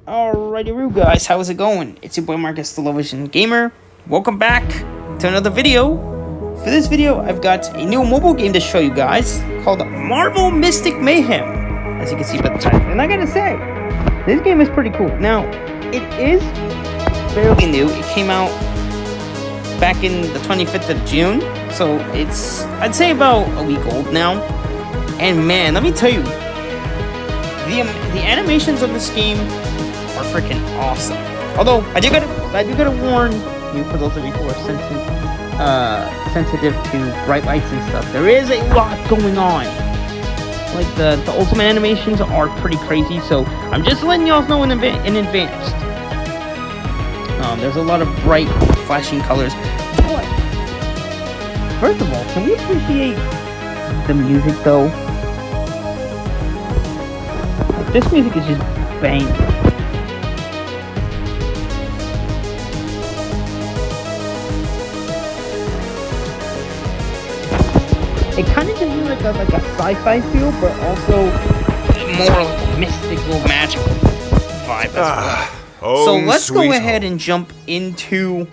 Alrighty, guys, how's it going? It's your boy Marcus, the Television Gamer. Welcome back to another video. For this video, I've got a new mobile game to show you guys called Marvel Mystic Mayhem, as you can see by the title. And I gotta say, this game is pretty cool. Now, it is fairly new. It came out back in the 25th of June, so it's, I'd say, about a week old now. And man, let me tell you, the animations of this game are freaking awesome. Although I do gotta warn you, for those of you who are sensitive to bright lights and stuff, there is a lot going on. Like the ultimate animations are pretty crazy, so I'm just letting y'all know in advance. There's a lot of bright, flashing colors. But first of all, can we appreciate the music though? This music is just banging. It kind of gives me like a sci-fi feel, but also more like a mystical, magical vibe as well. So let's go ahead and jump into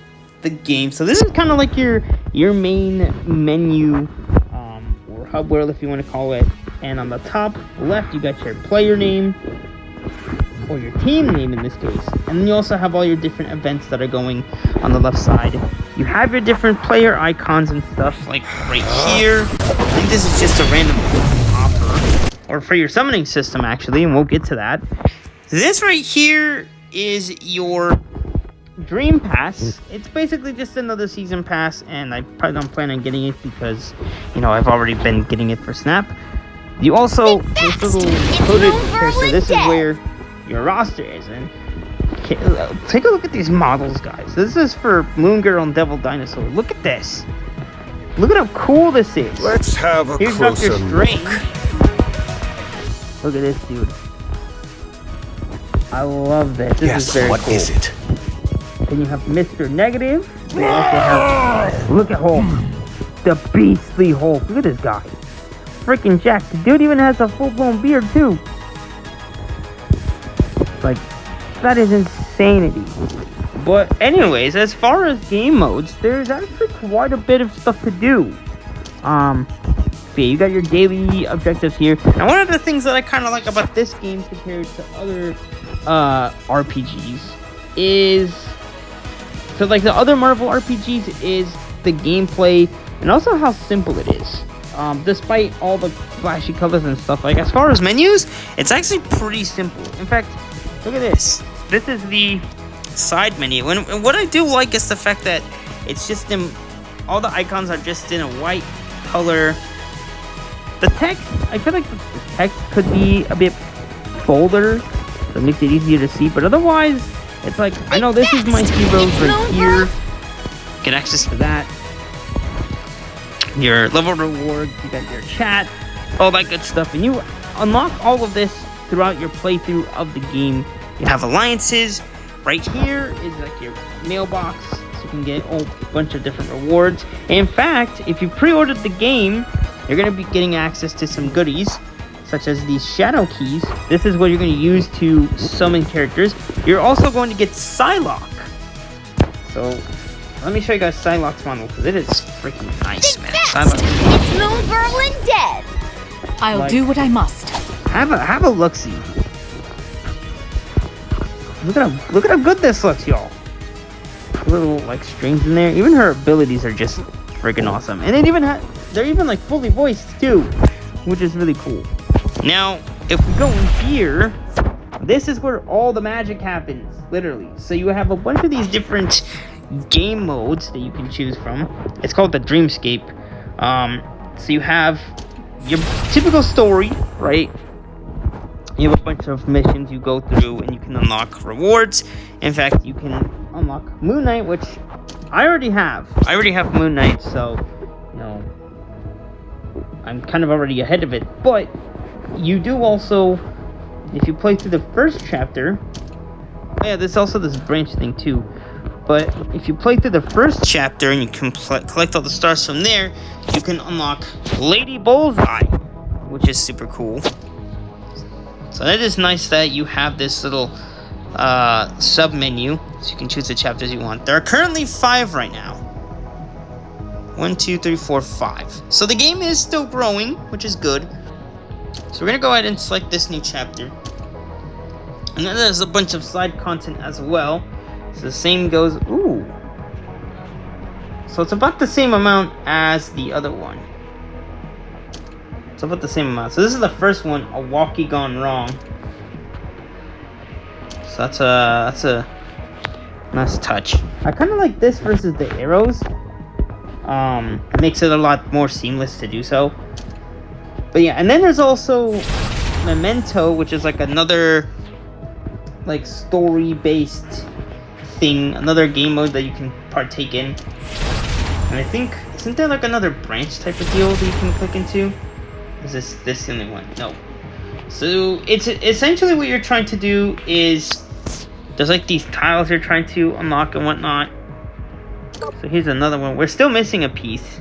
the game. So this is kind of like your main menu, or hub world if you want to call it. And on the top left, you got your player name, or your team name in this case. And then you also have all your different events that are going on the left side. You have your different player icons and stuff, like right here. I think this is just a random offer, or for your summoning system actually, and we'll get to that. This right here is your Dream Pass. It's basically just another season pass, and I probably don't plan on getting it because, you know, I've already been getting it for Snap. You also, this little coded cursor, this is where your roster is, and take a look at these models, guys. This is for Moon Girl and Devil Dinosaur. Look at this. Look at how cool this is. Let's have a closer look. Look at this, dude. I love this. This is very cool. What is it? Then you have Mr. Negative. We also have, look at Hulk. The beastly Hulk. Look at this guy. Freaking jacked. The dude even has a full-blown beard, too. Like, that is insanity. But anyways, as far as game modes, there's actually quite a bit of stuff to do. Yeah, you got your daily objectives here. Now, one of the things that I kind of like about this game compared to other RPGs is, so like the other Marvel RPGs, is the gameplay and also how simple it is. Despite all the flashy colors and stuff, like as far as menus, it's actually pretty simple. In fact, look at this. This is the side menu, and what I do like is the fact that it's just all the icons are just in a white color. The text, I feel like the text could be a bit bolder, so it makes it easier to see, but otherwise, it's like, I know this is my heroes right here. Get access to that. Your level rewards, you got your chat, all that good stuff, and you unlock all of this throughout your playthrough of the game. You have alliances. Right here is like your mailbox, so you can get a bunch of different rewards. In fact, if you pre-ordered the game, you're going to be getting access to some goodies, such as these shadow keys. This is what you're going to use to summon characters. You're also going to get Psylocke. So, let me show you guys Psylocke's model, because it is freaking nice, man. Psylocke. It's Moon Girl and Dead. I'll do what I must. Have a look-see. Look at how good this looks, y'all. Little like strings in there. Even her abilities are just freaking awesome. And they're even like fully voiced too, which is really cool. Now, if we go in here, this is where all the magic happens, literally. So you have a bunch of these different game modes that you can choose from. It's called the Dreamscape. So you have your typical story, right? You have a bunch of missions you go through, and you can unlock rewards. In fact, you can unlock Moon Knight, which I already have. I already have Moon Knight, so, you know, I'm kind of already ahead of it. But you do also, if you play through the first chapter, yeah, there's also this branch thing too. But if you play through the first chapter and you can collect all the stars from there, you can unlock Lady Bullseye, which is super cool. So that is nice that you have this little sub-menu, so you can choose the chapters you want. There are currently 5 right now. 1, 2, 3, 4, 5. So the game is still growing, which is good. So we're gonna go ahead and select this new chapter. And then there's a bunch of side content as well. So the same goes... Ooh. So it's about the same amount as the other one. It's about the same amount. So this is the first one, A Walkie Gone Wrong. So that's a nice touch. I kind of like this versus the arrows. It makes it a lot more seamless to do so. But yeah, and then there's also Memento, which is like another like story-based thing, another game mode that you can partake in. And I think, isn't there like another branch type of deal that you can click into? Is this the only one? No. So it's essentially what you're trying to do is there's like these tiles you're trying to unlock and whatnot. So here's another one. We're still missing a piece,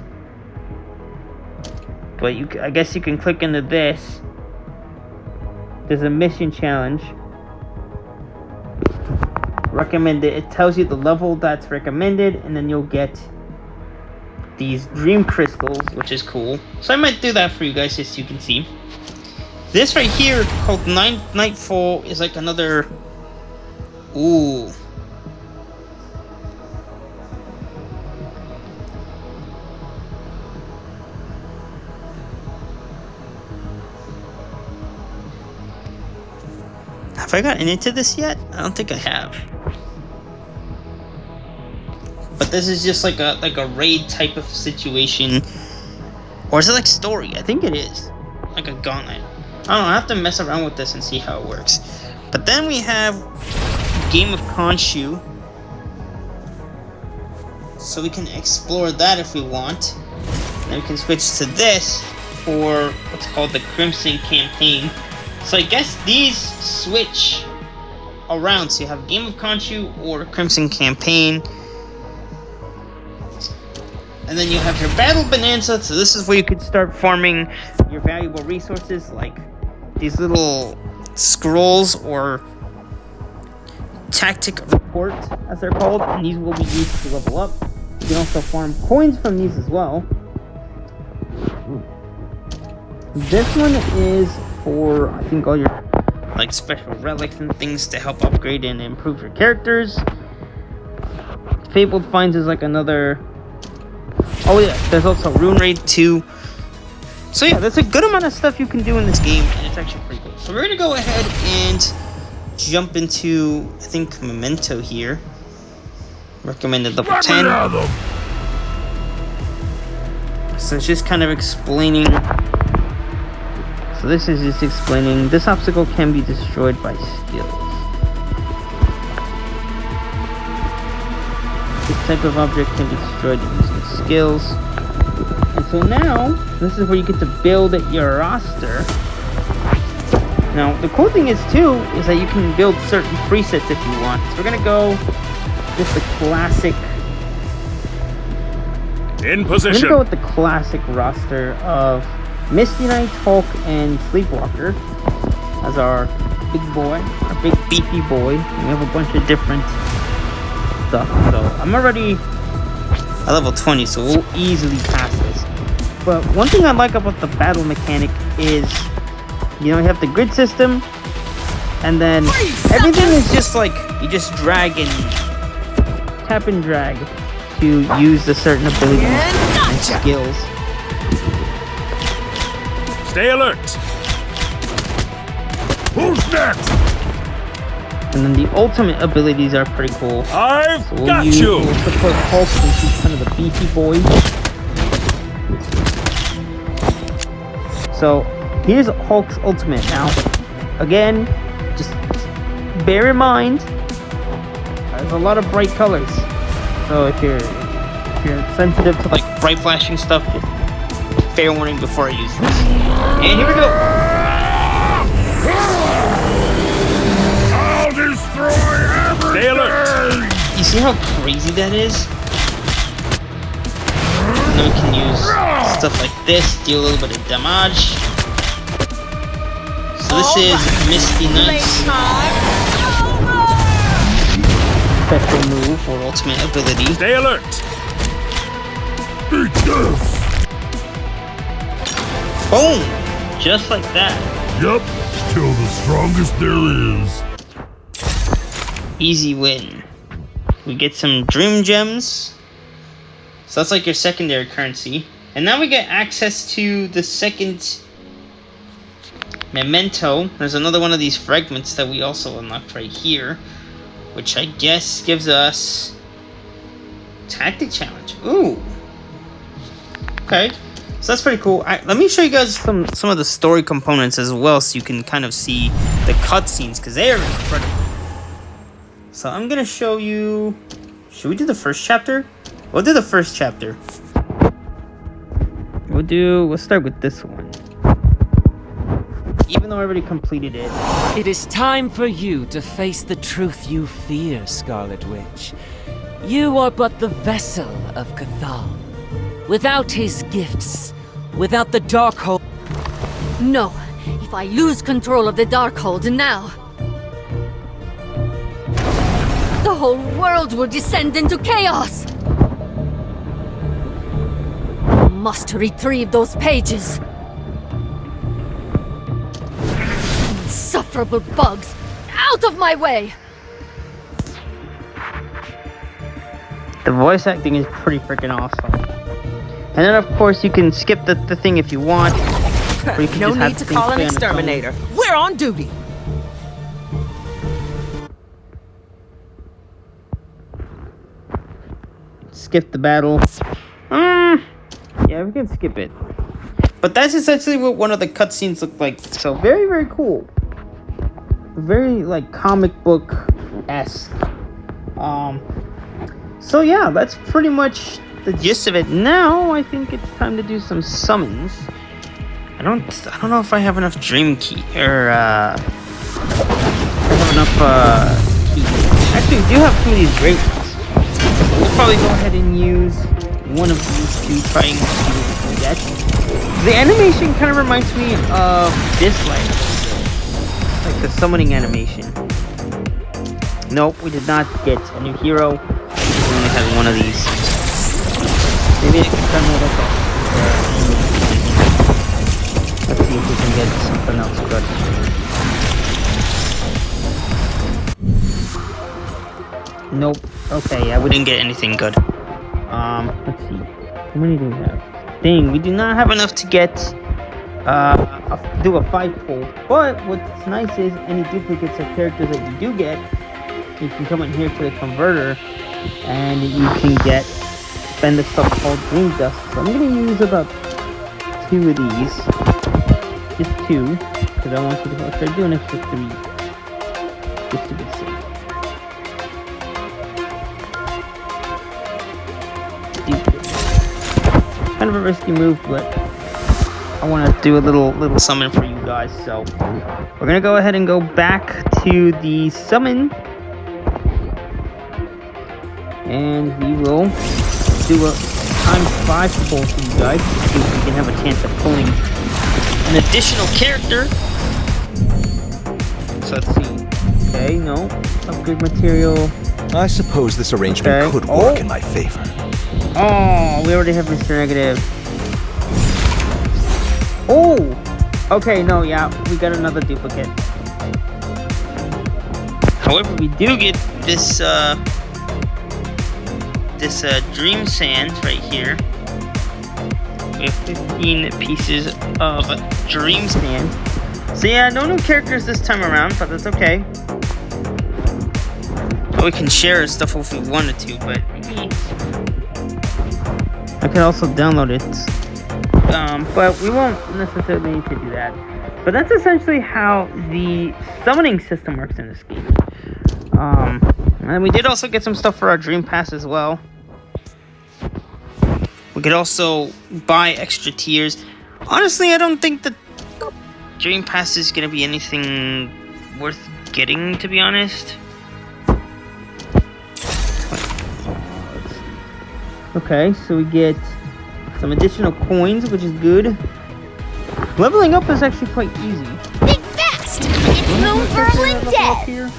but I guess you can click into this. There's a mission challenge. Recommended. It tells you the level that's recommended, and then you'll get these dream crystals, which is cool. So I might do that for you guys just so you can see. This right here called Nightfall is like another... Ooh. Have I gotten into this yet? I don't think I have. But this is just like a raid type of situation. Or is it like story? I think it is. Like a gauntlet. I don't know, I have to mess around with this and see how it works. But then we have Game of Khonshu. So we can explore that if we want. Then we can switch to this for what's called the Crimson Campaign. So I guess these switch around. So you have Game of Khonshu or Crimson Campaign. And then you have your Battle Bonanza. So this is where you could start farming your valuable resources, like these little scrolls or tactic report, as they're called. And these will be used to level up. You can also farm coins from these as well. This one is for, I think, all your like special relics and things to help upgrade and improve your characters. Fabled Finds is like another... Oh yeah, there's also Rune Raid 2. So yeah, there's a good amount of stuff you can do in this game, and it's actually pretty cool. So we're gonna go ahead and jump into, I think, Memento here. Recommended level 10. So it's just kind of explaining... So this is just explaining, this obstacle can be destroyed by skills. This type of object can be destroyed using skills. And so now, this is where you get to build your roster. Now, the cool thing is too, is that you can build certain presets if you want. So we're gonna go with the classic... In position! We're gonna go with the classic roster of Misty Knight, Hulk, and Sleepwalker as our big boy, our big beefy boy. And we have a bunch of different stuff. So I'm already at level 20, so we'll easily pass this. But one thing I like about the battle mechanic is, you know, you have the grid system, and then everything is just like, you just drag and tap and drag to use the certain abilities and skills. Stay alert! Who's next? And then the ultimate abilities are pretty cool. I've So got you! We'll support Hulk since he's kind of the beefy boy. So here's Hulk's ultimate. Now, again, just bear in mind, there's a lot of bright colors. So if you're sensitive to like bright flashing stuff, just fair warning before I use this. And here we go. I'll destroy everything! Stay alert! You see how crazy that is? And then we can use stuff like this, deal a little bit of damage. So this is Misty Knight's special move or ultimate ability. Stay alert! Eat this! Boom! Just like that. Yup, still the strongest there is. Easy win. We get some dream gems. So that's like your secondary currency. And now we get access to the second memento. There's another one of these fragments that we also unlocked right here, which I guess gives us tactic challenge. Ooh. Okay. So that's pretty cool. Let me show you guys some of the story components as well, so you can kind of see the cutscenes, because they are incredible. So I'm gonna show you. Should we do the first chapter? We'll do the first chapter. We'll start with this one. Even though I already completed it. It is time for you to face the truth you fear, Scarlet Witch. You are but the vessel of Cathal. Without his gifts, without the Darkhold. No, if I lose control of the Darkhold now, the whole world will descend into chaos. I must retrieve those pages. Insufferable bugs, out of my way! The voice acting is pretty freaking awesome. And then, of course, you can skip the thing if you want. Or you can No just have need to things call an play on its own. exterminator. We're on duty. Skip the battle. Yeah, we can skip it. But that's essentially what one of the cutscenes looked like. So, very, very cool. Very, like, comic book-esque. So, yeah, that's pretty much the gist of it. Now, I think it's time to do some summons. I don't know if I have enough dream key, or, I have enough, keys. Actually, we do have some of these great ones. We'll probably go ahead and use one of these to try and see what we can get. The animation kind of reminds me of this like the summoning animation. Nope, we did not get a new hero. We only had one of these. Maybe I can turn that up. Let's see if we can get something else good. Nope. Okay, yeah, we didn't get anything good. Let's see. How many do we have? Dang, we do not have enough to get do a 5-pull. But what's nice is any duplicates of characters that you do get, you can come in here to the converter and you can spend the stuff called Dream Dust. So I'm gonna use about 2 of these. Just 2, because I want you to start doing extra 3. Just to be safe. Kind of a risky move, but I want to do a little summon for you guys. So we're gonna go ahead and go back to the summon, and we will do a ×5 pull for you guys to see if we can have a chance of pulling an additional character. So let's see. Okay, no upgrade material. I suppose this arrangement could work in my favor. Oh, we already have Mr. Negative. Oh! Okay, no, yeah, we got another duplicate. However, we do get this, Dream Sand right here. We have 15 pieces of Dream Sand. So yeah, no new characters this time around, but that's okay. But we can share stuff if we wanted to, but I can also download it, but we won't necessarily need to do that. But that's essentially how the summoning system works in this game. And we did also get some stuff for our Dream Pass as well. We could also buy extra tiers. Honestly, I don't think the Dream Pass is going to be anything worth getting, to be honest. Okay, so we get some additional coins, which is good. Leveling up is actually quite easy. Think fast! It's no Berlin dead!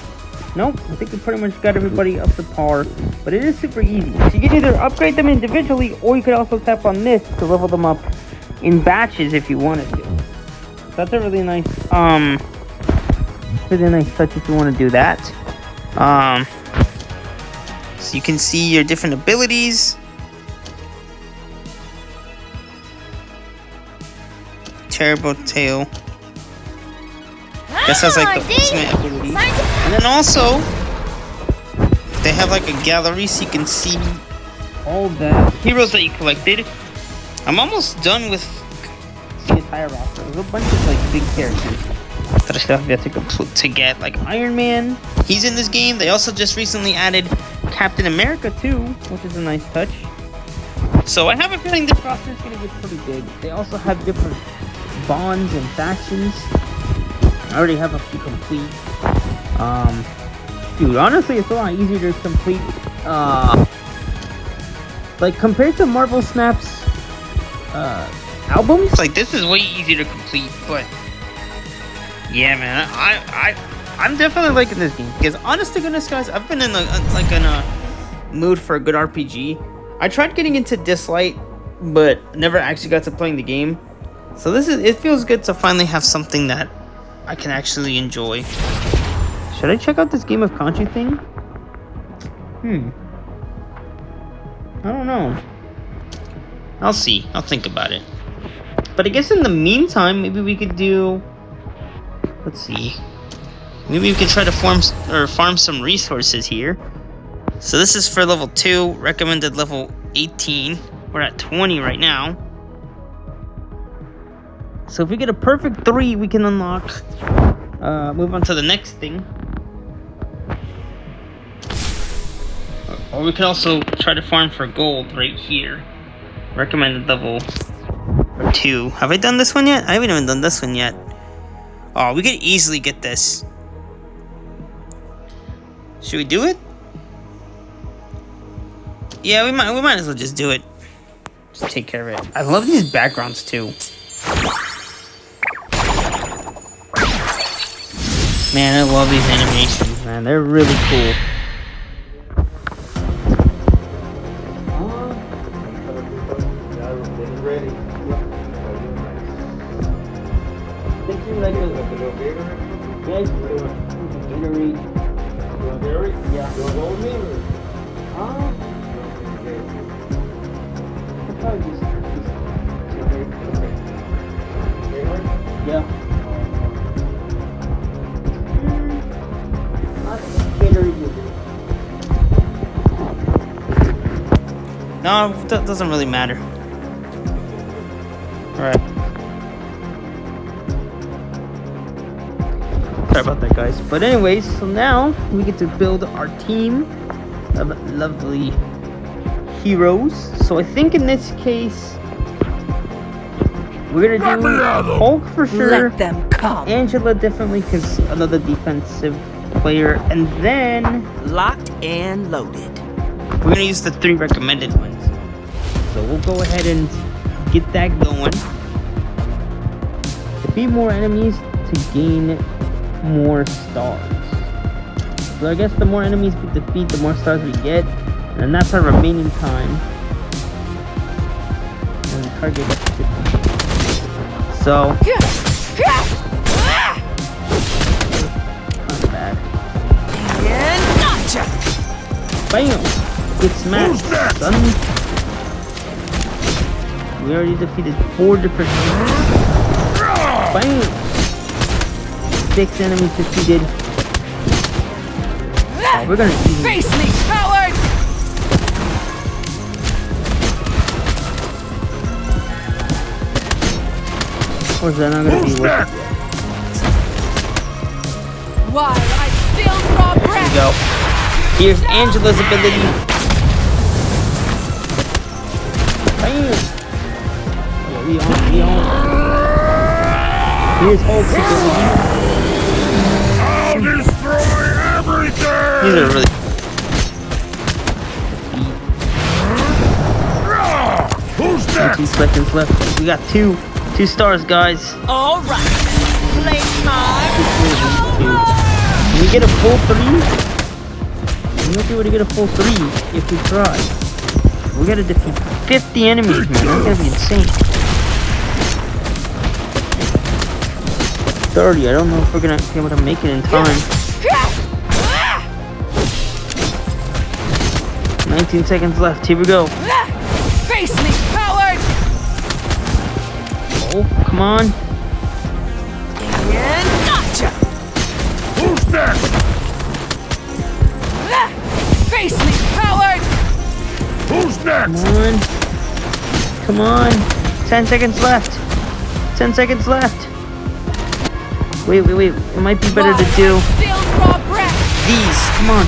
Nope, I think we pretty much got everybody up to par, but it is super easy. So you can either upgrade them individually, or you could also tap on this to level them up in batches if you wanted to. So that's a really nice touch if you want to do that. So you can see your different abilities. Terrible tail. This has like the ultimate ability. And then also, they have like a gallery so you can see all the heroes that you collected. I'm almost done with the entire roster. There's a bunch of like big characters that I still have yet to get. Like Iron Man, he's in this game. They also just recently added Captain America too, which is a nice touch. So I have a feeling this roster is going to get pretty big. They also have different bonds and factions. I already have a few complete. Dude, honestly, it's a lot easier to complete. Like compared to Marvel Snap's albums, like this is way easier to complete. But yeah, man, I'm definitely liking this game because, honest to goodness, guys, I've been in a mood for a good RPG. I tried getting into Dislight, but never actually got to playing the game. So it feels good to finally have something that I can actually enjoy. Should I check out this Game of Country thing? I don't know. I'll see. I'll think about it. But I guess in the meantime, maybe we could do... Let's see. Maybe we could try to farm some resources here. So this is for level 2, recommended level 18. We're at 20 right now. So if we get a perfect 3, we can unlock, move on to the next thing. Or we can also try to farm for gold right here. Recommended level 2. Have I done this one yet? I haven't even done this one yet. Oh, we could easily get this. Should we do it? Yeah, we might as well just do it. Just take care of it. I love these backgrounds too. Man, I love these animations, man. They're really cool. No, that doesn't really matter. Alright. Sorry about that, guys. But anyways, so now we get to build our team of lovely heroes. So I think in this case, we're gonna do Hulk for sure. Let them come. Angela definitely, because another defensive player. And then... Locked and loaded. We're gonna use the 3 recommended ones. So we'll go ahead and get that going. Defeat more enemies to gain more stars. So I guess the more enemies we defeat, the more stars we get. And that's our remaining time. And the target gets 50. So not bad. And gotcha. Bam! Get smashed, son. We already defeated 4 different enemies. Bam! 6 enemies defeated. Oh, we're gonna easily Face me, coward! Or is that not gonna be worth it? While I still draw There breath. we go. Here's Angela's ability. Bam! Yeah, we on. Here's Hulk's ability. I'll destroy everything! These are really... Who's 2 next? seconds left. We got 2 stars, guys. All right. Playtime. We get a full 3? We won't be able to get a full 3 if we try. We gotta defeat 50 enemies, man. That's gonna be insane. 30. I don't know if we're gonna be able to make it in time. 19 seconds left. Here we go. Face me, coward! Oh, come on. And gotcha! Who's next? Face me, coward! Who's Come next? on. Come on. 10 seconds left. 10 seconds left. Wait. It might be better to do Still raw breath! these. Come on.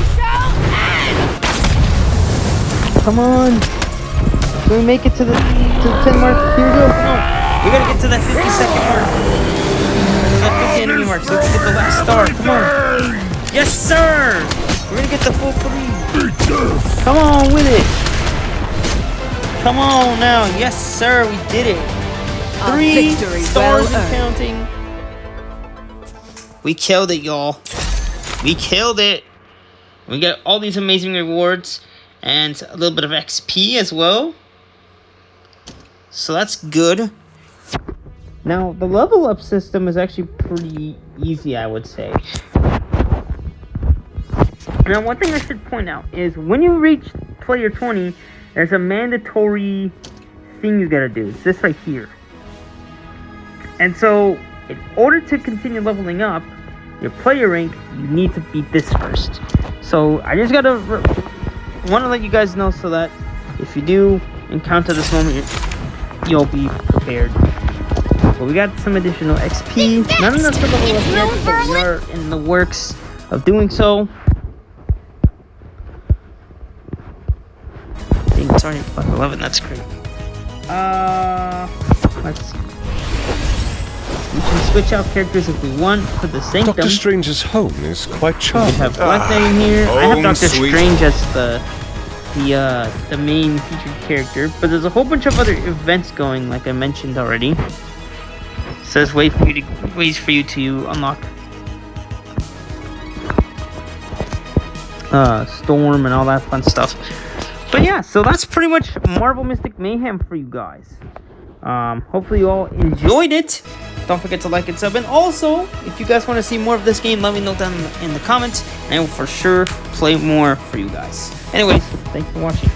Come on. Can we make it to the 10 mark? Here we go. Come on. We gotta get to that 50-second mark. That 50 enemy mark so we can get the last star. Come on. Yes, sir. We're gonna get the full 3. Come on with it. Come on now. Yes, sir. We did it. 3 stars and counting. We killed it, y'all. We killed it. We got all these amazing rewards and a little bit of XP as well. So that's good. Now, the level up system is actually pretty easy, I would say. Now, one thing I should point out is when you reach player 20, there's a mandatory thing you gotta do. It's this right here. And so, in order to continue leveling up your player rank, you need to beat this first. So, I just gotta want to let you guys know so that if you do encounter this moment, you'll be prepared. But we got some additional XP. Not enough to level up yet, but we are in the works of doing so. Dang, sorry, 11, that's great. Let's see. We can switch out characters if we want for the Sanctum. Dr. Strange's home is quite We charming. have Black Knight in here. I have Doctor Strange as the main featured character, but there's a whole bunch of other events going, like I mentioned already. It says ways for you to unlock Storm and all that fun stuff. But yeah, so that's pretty much Marvel Mystic Mayhem for you guys. Hopefully you all enjoyed it. Don't forget to like and sub, and also if you guys want to see more of this game, let me know down in the comments, and I will for sure play more for you guys. Anyways, thanks for watching.